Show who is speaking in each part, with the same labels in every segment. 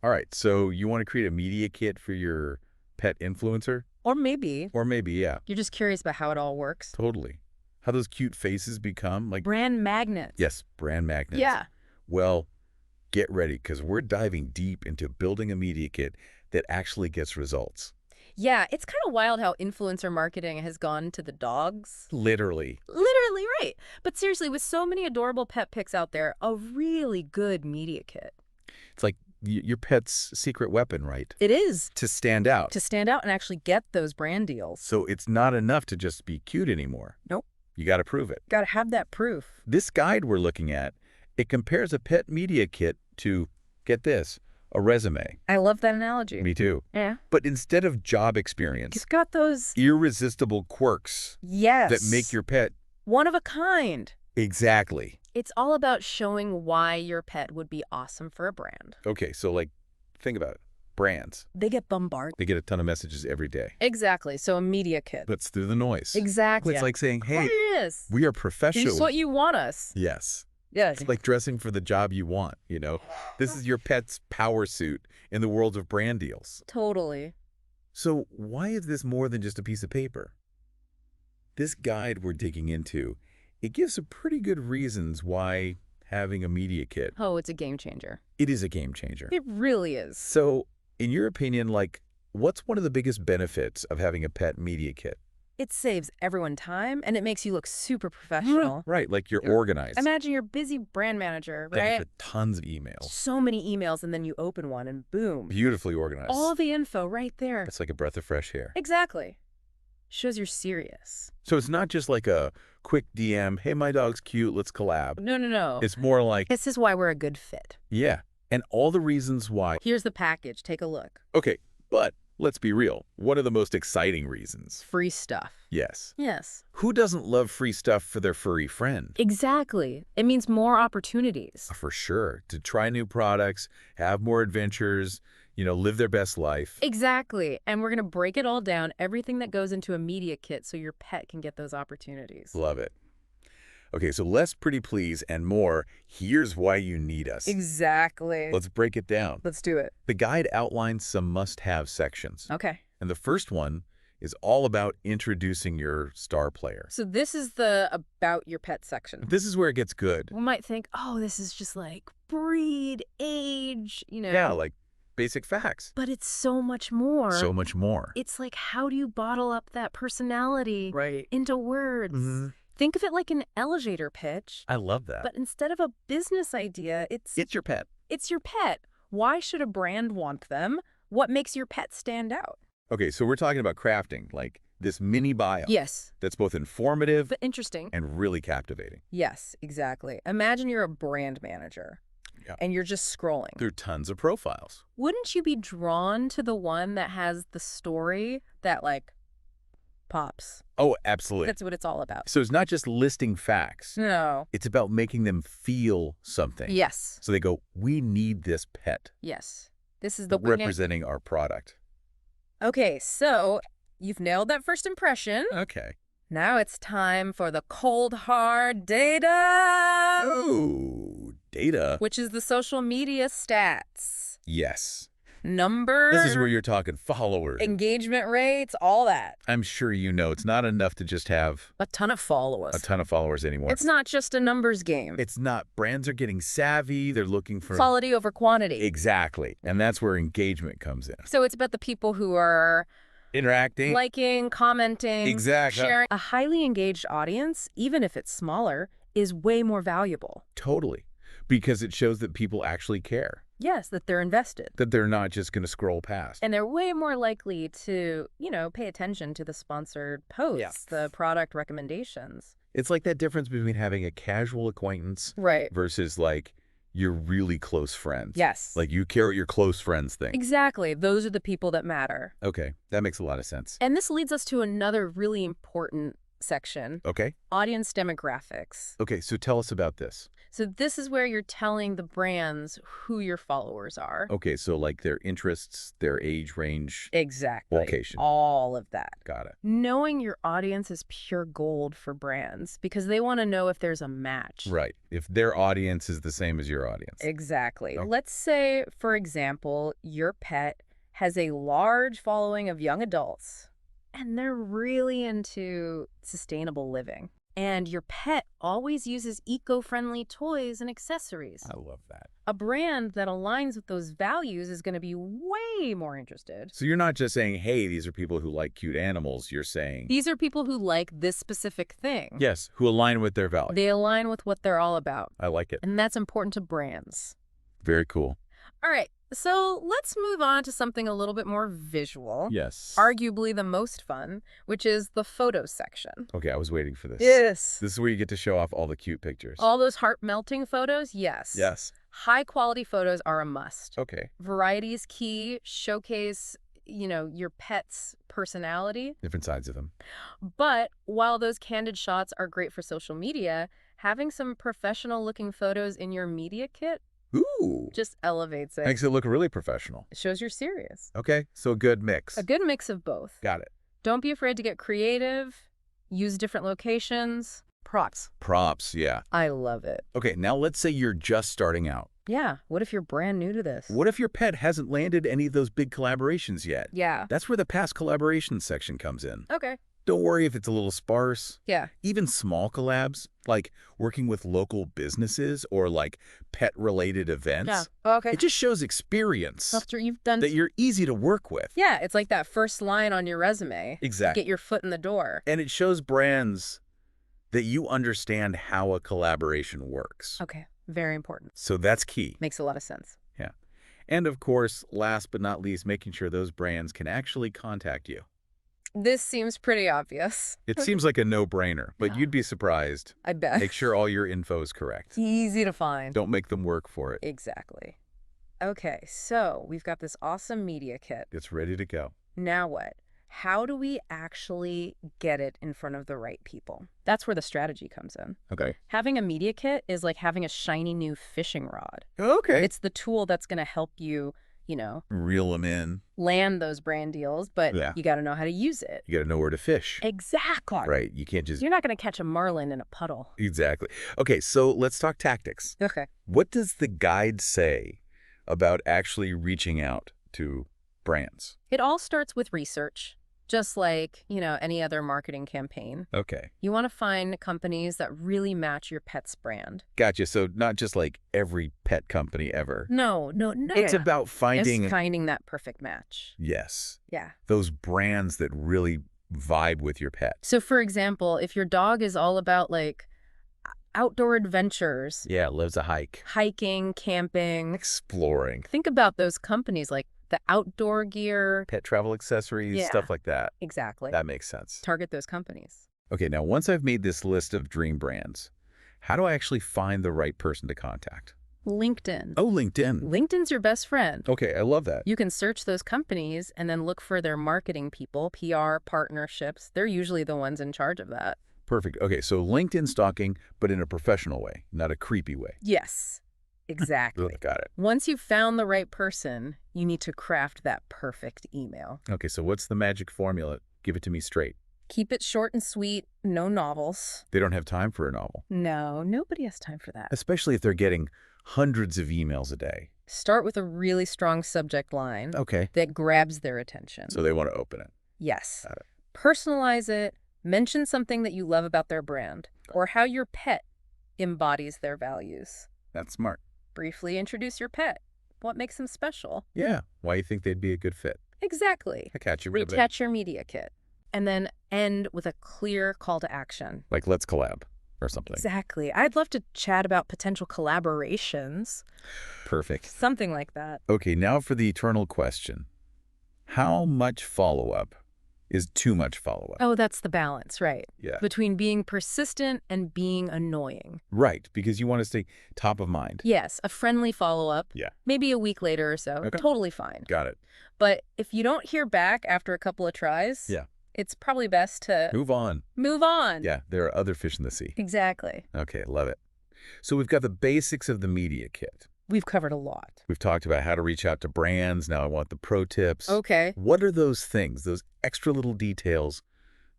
Speaker 1: All right, so you want to create a media kit for your pet influencer?
Speaker 2: Or maybe
Speaker 1: Or maybe, yeah,
Speaker 2: you're just curious about how it all works.
Speaker 1: totally. How those cute faces become, like,
Speaker 2: Brand magnets.
Speaker 1: yes, brand magnets.
Speaker 2: Yeah.
Speaker 1: Well, get ready, because we're diving deep into building a media kit that actually gets results.
Speaker 2: Yeah, it's kind of wild how influencer marketing has gone to the dogs.
Speaker 1: Literally.
Speaker 2: Literally right. But seriously, with so many adorable pet pics out there, a really good media kit.
Speaker 1: It's like your pet's secret weapon, right?
Speaker 2: It is.
Speaker 1: To stand out.
Speaker 2: To stand out and actually get those brand deals.
Speaker 1: So it's not enough to just be cute anymore.
Speaker 2: Nope.
Speaker 1: You got to prove it.
Speaker 2: Got to have that proof.
Speaker 1: This guide we're looking at, it compares a pet media kit to, get this, a resume.
Speaker 2: I love that analogy.
Speaker 1: Me too.
Speaker 2: Yeah.
Speaker 1: But instead of job experience,
Speaker 2: It's got those...
Speaker 1: irresistible quirks
Speaker 2: Yes.
Speaker 1: that make your pet...
Speaker 2: one of a kind.
Speaker 1: Exactly.
Speaker 2: It's all about showing why your pet would be awesome for a brand.
Speaker 1: Okay, so like, think about it. Brands.
Speaker 2: They get bombarded.
Speaker 1: They get a ton of messages every day.
Speaker 2: Exactly. So a media kit.
Speaker 1: Let's through the noise.
Speaker 2: Exactly.
Speaker 1: It's like saying, hey,
Speaker 2: Yes.
Speaker 1: we are
Speaker 2: This
Speaker 1: professional.
Speaker 2: is what you want us.
Speaker 1: Yes.
Speaker 2: Yes.
Speaker 1: It's like dressing for the job you want, you know? This is your pet's power suit in the world of brand deals.
Speaker 2: Totally.
Speaker 1: So why is this more than just a piece of paper? This guide we're digging into, it gives some pretty good reasons why having a media kit,
Speaker 2: Oh, it's a game changer.
Speaker 1: it is a game changer.
Speaker 2: It really is.
Speaker 1: So in your opinion, like, what's one of the biggest benefits of having a pet media kit?
Speaker 2: It saves everyone time, and it makes you look super professional.
Speaker 1: Right, like you're organized.
Speaker 2: Imagine you're a busy brand manager,
Speaker 1: Thanks
Speaker 2: right?
Speaker 1: for tons of emails.
Speaker 2: So many emails, and then you open one, and boom.
Speaker 1: Beautifully organized.
Speaker 2: All the info right there.
Speaker 1: It's like a breath of fresh air.
Speaker 2: Exactly. Shows you're serious.
Speaker 1: So it's not just like a quick DM, hey, my dog's cute, let's collab.
Speaker 2: No, no, no.
Speaker 1: It's more like,
Speaker 2: This is why we're a good fit.
Speaker 1: yeah, and all the reasons why.
Speaker 2: Here's the package. Take a look.
Speaker 1: Okay, but let's be real. What are the most exciting reasons?
Speaker 2: Free stuff.
Speaker 1: Yes.
Speaker 2: Yes.
Speaker 1: Who doesn't love free stuff for their furry friend?
Speaker 2: Exactly. It means more opportunities.
Speaker 1: For sure. To try new products, have more adventures, you know, live their best life.
Speaker 2: Exactly. And we're going to break it all down, everything that goes into a media kit so your pet can get those opportunities.
Speaker 1: Love it. Okay, so less pretty please and more. Here's why you need us.
Speaker 2: Exactly.
Speaker 1: Let's break it down.
Speaker 2: Let's do it.
Speaker 1: The guide outlines some must-have sections.
Speaker 2: Okay.
Speaker 1: And the first one is all about introducing your star player.
Speaker 2: So this is the about your pet section.
Speaker 1: This is where it gets good.
Speaker 2: We might think, oh, this is just like breed, age, you know.
Speaker 1: Yeah, like basic facts.
Speaker 2: But it's so much more.
Speaker 1: So much more.
Speaker 2: It's like, how do you bottle up that personality
Speaker 1: Right.
Speaker 2: into words?
Speaker 1: Mhm.
Speaker 2: Think of it like an elevator pitch,
Speaker 1: I love that.
Speaker 2: but instead of a business idea, it's
Speaker 1: Your pet.
Speaker 2: your pet. Why should a brand want them? What makes your pet stand out?
Speaker 1: Okay, so we're talking about crafting, like this mini bio
Speaker 2: Yes,
Speaker 1: that's both informative
Speaker 2: but interesting.
Speaker 1: and really captivating.
Speaker 2: Yes, exactly. Imagine you're a brand manager
Speaker 1: Yeah.
Speaker 2: and you're just scrolling.
Speaker 1: There are tons of profiles.
Speaker 2: Wouldn't you be drawn to the one that has the story that, like, pops?
Speaker 1: Oh, absolutely.
Speaker 2: That's what it's all about.
Speaker 1: So it's not just listing facts.
Speaker 2: No.
Speaker 1: It's about making them feel something.
Speaker 2: Yes.
Speaker 1: So they go, we need this pet
Speaker 2: Yes. This is the
Speaker 1: representing our product.
Speaker 2: Okay, so you've nailed that first impression.
Speaker 1: Okay.
Speaker 2: Now it's time for the cold, hard data,
Speaker 1: Oh, data.
Speaker 2: which is the social media stats.
Speaker 1: Yes.
Speaker 2: Number,
Speaker 1: This is where you're talking followers.
Speaker 2: engagement rates, all that.
Speaker 1: I'm sure you know it's not enough to just have
Speaker 2: A ton of followers.
Speaker 1: a ton of followers anymore.
Speaker 2: It's not just a numbers game.
Speaker 1: It's not. Brands are getting savvy. They're looking for...
Speaker 2: Quality over quantity.
Speaker 1: Exactly. And that's where engagement comes in.
Speaker 2: So it's about the people who are
Speaker 1: Interacting.
Speaker 2: liking, commenting,
Speaker 1: Exactly.
Speaker 2: sharing. A highly engaged audience, even if it's smaller, is way more valuable.
Speaker 1: Totally. Because it shows that people actually care.
Speaker 2: Yes, that they're invested.
Speaker 1: That they're not just going to scroll past.
Speaker 2: And they're way more likely to, pay attention to the sponsored posts, the product recommendations.
Speaker 1: It's like that difference between having a casual acquaintance
Speaker 2: Right.
Speaker 1: versus like your really close friends.
Speaker 2: Yes.
Speaker 1: Like you care what your close friends think.
Speaker 2: Exactly. Those are the people that matter.
Speaker 1: Okay, that makes a lot of sense.
Speaker 2: And this leads us to another really important section,
Speaker 1: Okay.
Speaker 2: audience demographics.
Speaker 1: Okay, so tell us about this.
Speaker 2: So this is where you're telling the brands who your followers are.
Speaker 1: Okay, so like their interests, their age range,
Speaker 2: Exactly.
Speaker 1: location.
Speaker 2: All of that.
Speaker 1: Got it.
Speaker 2: Knowing your audience is pure gold for brands because they want to know if there's a match.
Speaker 1: Right. If their audience is the same as your audience.
Speaker 2: Exactly.
Speaker 1: Okay.
Speaker 2: Let's say, for example, your pet has a large following of young adults and they're really into sustainable living. And your pet always uses eco-friendly toys and accessories.
Speaker 1: I love that.
Speaker 2: A brand that aligns with those values is going to be way more interested.
Speaker 1: So you're not just saying, hey, these are people who like cute animals. You're saying,
Speaker 2: These are people who like this specific thing.
Speaker 1: yes, who align with their values.
Speaker 2: They align with what they're all about.
Speaker 1: I like it.
Speaker 2: And that's important to brands.
Speaker 1: Very cool.
Speaker 2: All right, so let's move on to something a little bit more visual.
Speaker 1: Yes.
Speaker 2: Arguably the most fun, which is the photo section.
Speaker 1: Okay, I was waiting for this.
Speaker 2: Yes.
Speaker 1: This is where you get to show off all the cute pictures.
Speaker 2: All those heart-melting photos? Yes.
Speaker 1: Yes.
Speaker 2: High-quality photos are a must.
Speaker 1: Okay.
Speaker 2: Variety is key. Showcase, your pet's personality.
Speaker 1: Different sides of them.
Speaker 2: But while those candid shots are great for social media, having some professional-looking photos in your media kit
Speaker 1: Ooh.
Speaker 2: just elevates it.
Speaker 1: Makes it look really professional.
Speaker 2: It shows you're serious.
Speaker 1: Okay, so a good mix.
Speaker 2: A good mix of both.
Speaker 1: Got it.
Speaker 2: Don't be afraid to get creative, use different locations. Props.
Speaker 1: Props, yeah.
Speaker 2: I love it.
Speaker 1: Okay, now let's say you're just starting out.
Speaker 2: Yeah, what if you're brand new to this?
Speaker 1: What if your pet hasn't landed any of those big collaborations yet?
Speaker 2: Yeah.
Speaker 1: That's where the past collaborations section comes in.
Speaker 2: Okay.
Speaker 1: Don't worry if it's a little sparse.
Speaker 2: Yeah.
Speaker 1: Even small collabs, like working with local businesses or like pet-related events.
Speaker 2: Yeah. Okay.
Speaker 1: It just shows experience
Speaker 2: After you've done...
Speaker 1: that you're easy to work with.
Speaker 2: Yeah, it's like that first line on your resume.
Speaker 1: Exactly.
Speaker 2: Get your foot in the door.
Speaker 1: And it shows brands that you understand how a collaboration works.
Speaker 2: Okay. Very important.
Speaker 1: So that's key.
Speaker 2: Makes a lot of sense.
Speaker 1: Yeah. And of course, last but not least, making sure those brands can actually contact you.
Speaker 2: This seems pretty obvious.
Speaker 1: It seems like a no-brainer, but you'd be surprised.
Speaker 2: I bet.
Speaker 1: Make sure all your info is correct.
Speaker 2: Easy to find.
Speaker 1: Don't make them work for it.
Speaker 2: Exactly. Okay, so we've got this awesome media kit.
Speaker 1: It's ready to go.
Speaker 2: Now what? How do we actually get it in front of the right people? That's where the strategy comes in.
Speaker 1: Okay.
Speaker 2: Having a media kit is like having a shiny new fishing rod.
Speaker 1: Okay.
Speaker 2: It's the tool that's going to help you,
Speaker 1: Reel them in.
Speaker 2: land those brand deals, but
Speaker 1: Yeah.
Speaker 2: you got to know how to use it.
Speaker 1: You got to know where to fish.
Speaker 2: Exactly.
Speaker 1: Right. You can't just...
Speaker 2: You're not going to catch a marlin in a puddle.
Speaker 1: Exactly. Okay, so let's talk tactics.
Speaker 2: Okay.
Speaker 1: What does the guide say about actually reaching out to brands?
Speaker 2: It all starts with research, just like, any other marketing campaign.
Speaker 1: Okay.
Speaker 2: You want to find companies that really match your pet's brand.
Speaker 1: Gotcha. So not just like every pet company ever.
Speaker 2: No.
Speaker 1: It's about finding...
Speaker 2: Just finding that perfect match.
Speaker 1: Yes.
Speaker 2: Yeah.
Speaker 1: Those brands that really vibe with your pet.
Speaker 2: So, for example, if your dog is all about, outdoor adventures,
Speaker 1: Yeah, loves a hike.
Speaker 2: hiking, camping,
Speaker 1: Exploring.
Speaker 2: think about those companies like the outdoor gear.
Speaker 1: Pet travel accessories,
Speaker 2: Yeah.
Speaker 1: stuff like that.
Speaker 2: Exactly.
Speaker 1: That makes sense.
Speaker 2: Target those companies.
Speaker 1: Okay, now once I've made this list of dream brands, how do I actually find the right person to contact?
Speaker 2: LinkedIn.
Speaker 1: Oh, LinkedIn.
Speaker 2: LinkedIn's your best friend.
Speaker 1: Okay, I love that.
Speaker 2: You can search those companies and then look for their marketing people, PR, partnerships. They're usually the ones in charge of that.
Speaker 1: Perfect. Okay, so LinkedIn stalking, but in a professional way, not a creepy way.
Speaker 2: Yes, exactly.
Speaker 1: Got it.
Speaker 2: Once you've found the right person, you need to craft that perfect email.
Speaker 1: Okay, so what's the magic formula? Give it to me straight.
Speaker 2: Keep it short and sweet, no novels.
Speaker 1: They don't have time for a novel,
Speaker 2: No, nobody has time for that.
Speaker 1: especially if they're getting hundreds of emails a day.
Speaker 2: Start with a really strong subject line
Speaker 1: Okay,
Speaker 2: that grabs their attention.
Speaker 1: so they want to open it.
Speaker 2: Yes.
Speaker 1: Got it.
Speaker 2: Personalize it. Mention something that you love about their brand or how your pet embodies their values.
Speaker 1: That's smart.
Speaker 2: Briefly introduce your pet. What makes them special?
Speaker 1: Yeah, why you think they'd be a good fit?
Speaker 2: Exactly.
Speaker 1: I catch you with a bit.
Speaker 2: Retouch your media kit. And then end with a clear call to action.
Speaker 1: Like, let's collab or something.
Speaker 2: Exactly. I'd love to chat about potential collaborations.
Speaker 1: Perfect.
Speaker 2: Something like that.
Speaker 1: Okay, now for the eternal question. How much follow-up is too much follow-up?
Speaker 2: Oh, that's the balance, right?
Speaker 1: Yeah.
Speaker 2: Between being persistent and being annoying.
Speaker 1: Right, because you want to stay top of mind.
Speaker 2: Yes, a friendly follow-up.
Speaker 1: Yeah.
Speaker 2: Maybe a week later or so.
Speaker 1: Okay.
Speaker 2: Totally fine.
Speaker 1: Got it.
Speaker 2: But if you don't hear back after a couple of tries,
Speaker 1: Yeah.
Speaker 2: it's probably best to
Speaker 1: Move on.
Speaker 2: move on.
Speaker 1: Yeah, there are other fish in the sea.
Speaker 2: Exactly.
Speaker 1: Okay, love it. So we've got the basics of the media kit.
Speaker 2: We've covered a lot.
Speaker 1: We've talked about how to reach out to brands. Now I want the pro tips.
Speaker 2: Okay.
Speaker 1: What are those things, those extra little details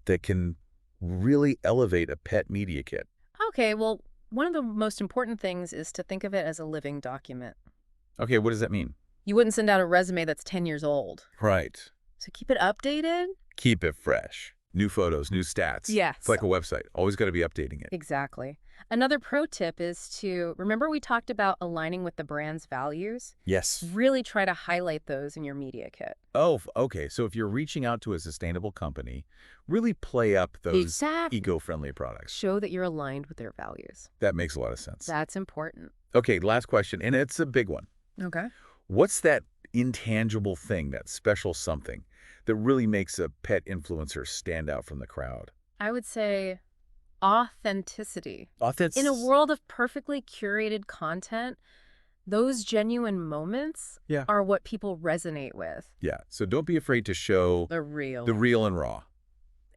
Speaker 1: that can really elevate a pet media kit?
Speaker 2: Okay, well, one of the most important things is to think of it as a living document.
Speaker 1: Okay, what does that mean?
Speaker 2: You wouldn't send out a resume that's 10 years old.
Speaker 1: Right.
Speaker 2: So keep it updated.
Speaker 1: Keep it fresh. New photos, new stats.
Speaker 2: Yes.
Speaker 1: It's like a website. Always got to be updating it.
Speaker 2: Exactly. Another pro tip is to, remember we talked about aligning with the brand's values?
Speaker 1: Yes.
Speaker 2: Really try to highlight those in your media kit.
Speaker 1: Oh, okay. So if you're reaching out to a sustainable company, really play up those
Speaker 2: Exactly.
Speaker 1: eco-friendly products.
Speaker 2: Show that you're aligned with their values.
Speaker 1: That makes a lot of sense.
Speaker 2: That's important.
Speaker 1: Okay, last question, and it's a big one.
Speaker 2: Okay.
Speaker 1: What's that intangible thing, that special something, that really makes a pet influencer stand out from the crowd?
Speaker 2: I would say authenticity.
Speaker 1: Authentic.
Speaker 2: In a world of perfectly curated content, those genuine moments
Speaker 1: Yeah.
Speaker 2: are what people resonate with.
Speaker 1: Yeah, so don't be afraid to show
Speaker 2: The real.
Speaker 1: the real and raw.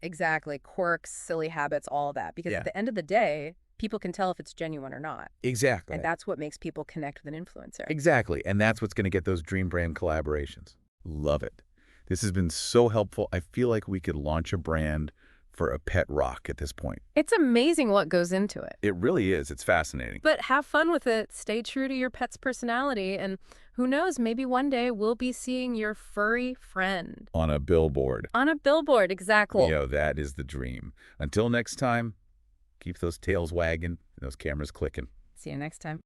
Speaker 2: Exactly. Quirks, silly habits, all that. Because
Speaker 1: Yeah.
Speaker 2: at the end of the day, people can tell if it's genuine or not.
Speaker 1: Exactly.
Speaker 2: And that's what makes people connect with an influencer.
Speaker 1: Exactly, and that's what's going to get those dream brand collaborations. Love it. This has been so helpful. I feel like we could launch a brand for a pet rock at this point.
Speaker 2: It's amazing what goes into it.
Speaker 1: It really is. It's fascinating.
Speaker 2: But have fun with it. Stay true to your pet's personality. And who knows, maybe one day we'll be seeing your furry friend.
Speaker 1: On a billboard.
Speaker 2: On a billboard, exactly.
Speaker 1: You know, that is the dream. Until next time, keep those tails wagging and those cameras clicking.
Speaker 2: See you next time.